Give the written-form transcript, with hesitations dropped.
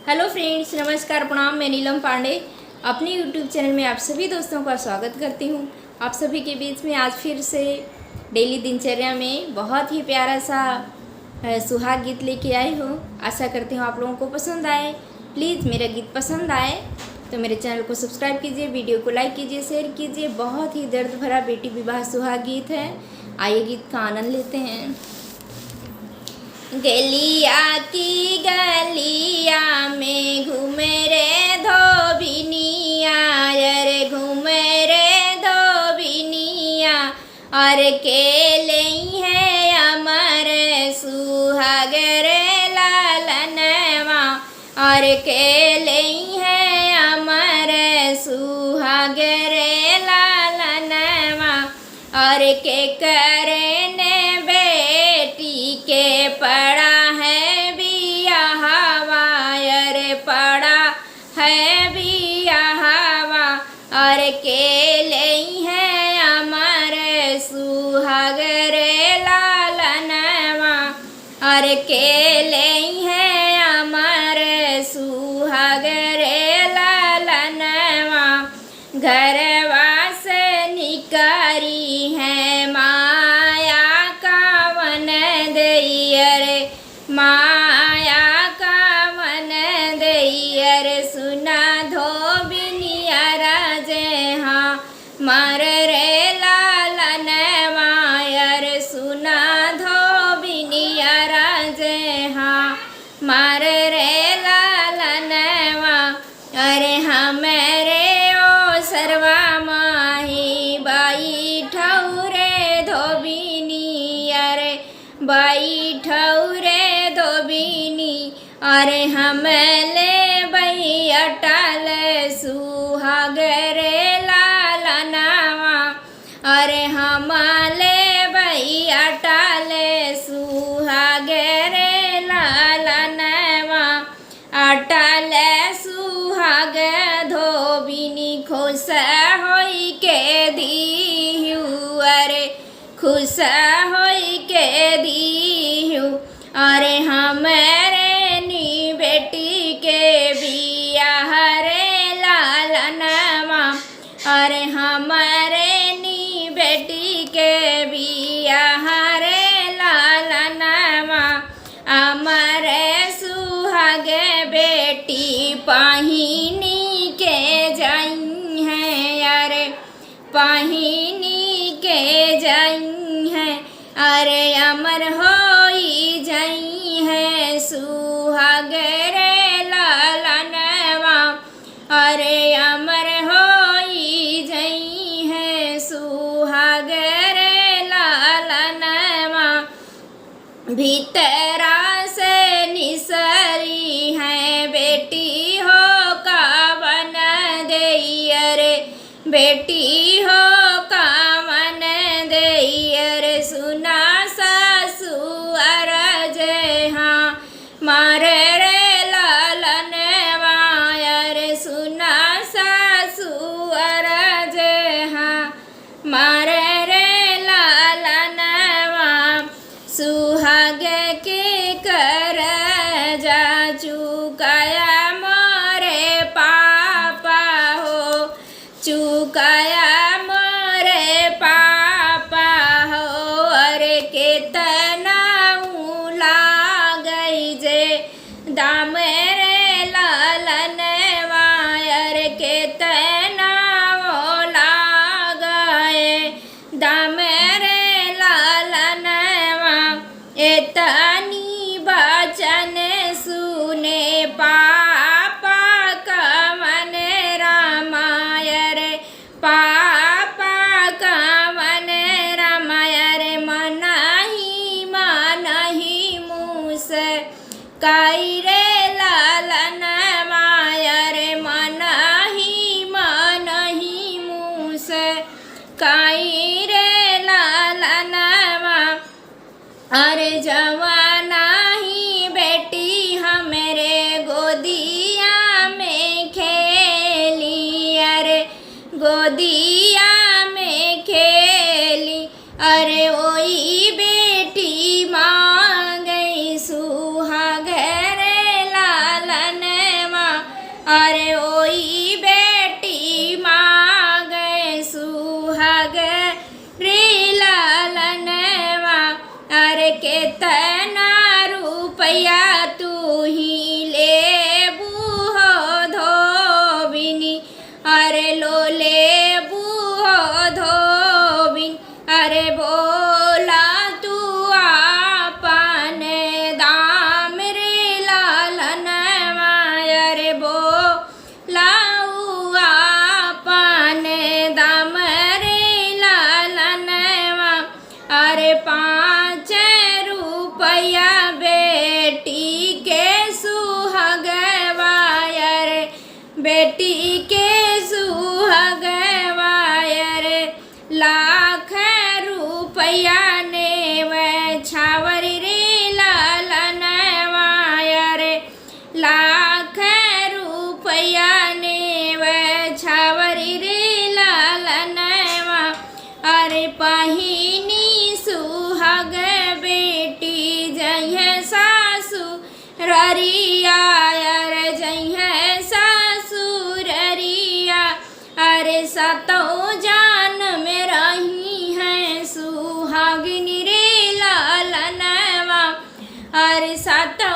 Hello friends, नमस्कार, प्रणाम। मैं नीलम पांडे अपने यूट्यूब चैनल में आप सभी दोस्तों का स्वागत करती हूँ। आप सभी के बीच में आज फिर से डेली दिनचर्या में बहुत ही प्यारा सा सुहाग गीत लेके आई हूँ। आशा करती हूँ आप लोगों को पसंद आए। प्लीज़ मेरा गीत पसंद आए तो मेरे चैनल को सब्सक्राइब कीजिए, वीडियो को लाइक कीजिए, शेयर कीजिए। बहुत ही दर्द भरा बेटी विवाह सुहाग गीत है। आइए गीत का आनंद लेते हैं। गलिया की गलिया में घूमे रे धोबिनिया, रे घूमे रे धोबिनिया, और केले है अमर सुहाग रे लालनवा, और केले है अमर सुहाग रे लालनवा, और के करने बेटी के पड़ा है बियाहवा, रे पड़ा है बियाहवा, और केले है अमर सुहाग रे लालनवा, और केले है अमर सुहाग रे लालनवा। घरवा से निकारी है माया का वन दैयर, माया का वन दैयर, सुना धोबिनिया राजे हाँ मार रे लालनवा, यर सुना धोबिनिया राजे हाँ मार रे लालनवा। अरे हमारे ओ सर्वा माही बाई ठौरे धोबिनी, अरे बाई ठौरे धोबिनी, अरे हमले बई अटल सुहाग रे लालनवा, अरे हमले बई अटल सुहाग रे लालनवा, अटल सुहाग धोबिनी खुश होई के दीहु, अरे खुश होई के दीहु, अरे हमरे नी बेटी के बियाह रे लालनवा, अरे हमरे नी बेटी के बियाह रे लालनवा। अमर सुहाग बेटी पहिनी के जाई है, अरे पहिनी के जाई है, अरे अमर होई जाई है सुहाग रे लालनवा, अरे अमर होई जाई है सुहाग रे लालनवा। भीतरा से निसरी है बेटी हो का वन दैयर, बेटी हो का वन दैयर, सुना सासु अरज हाँ मार रे लालनवा, यर सुना सासु अरज हाँ मार रे लालनवा। सुहाग के कर जा चुकाया मोरे पापा हो, चुकाया मोरे पापा हो, अरे केतना लागई जे दाम रे लालनवा, अरे केतना लागए दाम रे लालनवा। एतनी बचन सुने पापा कवन रामायर, पापा कवन रामायर, मनहि मनहि मूस काई रे लालनवा, रे मनहि मनहि मूस काई रे लालनवा। अरे जवाना ही बेटी हमरे गोदिया में खेली, अरे गोदिया में खेली, अरे वही बेटी मांगई सुहाग रे लालन बेटी के सुहाग वायर लाख रुपया ने वह छावरी रे लालन वायर लाख रुपया ने वह छावरी रे लालन वा अरे पहिनी सुहाग बेटी जय सासु ररिया अरे जय ससुररिया अरे सतो जान में रही है सुहागिनी रे लालनवा अरे सतो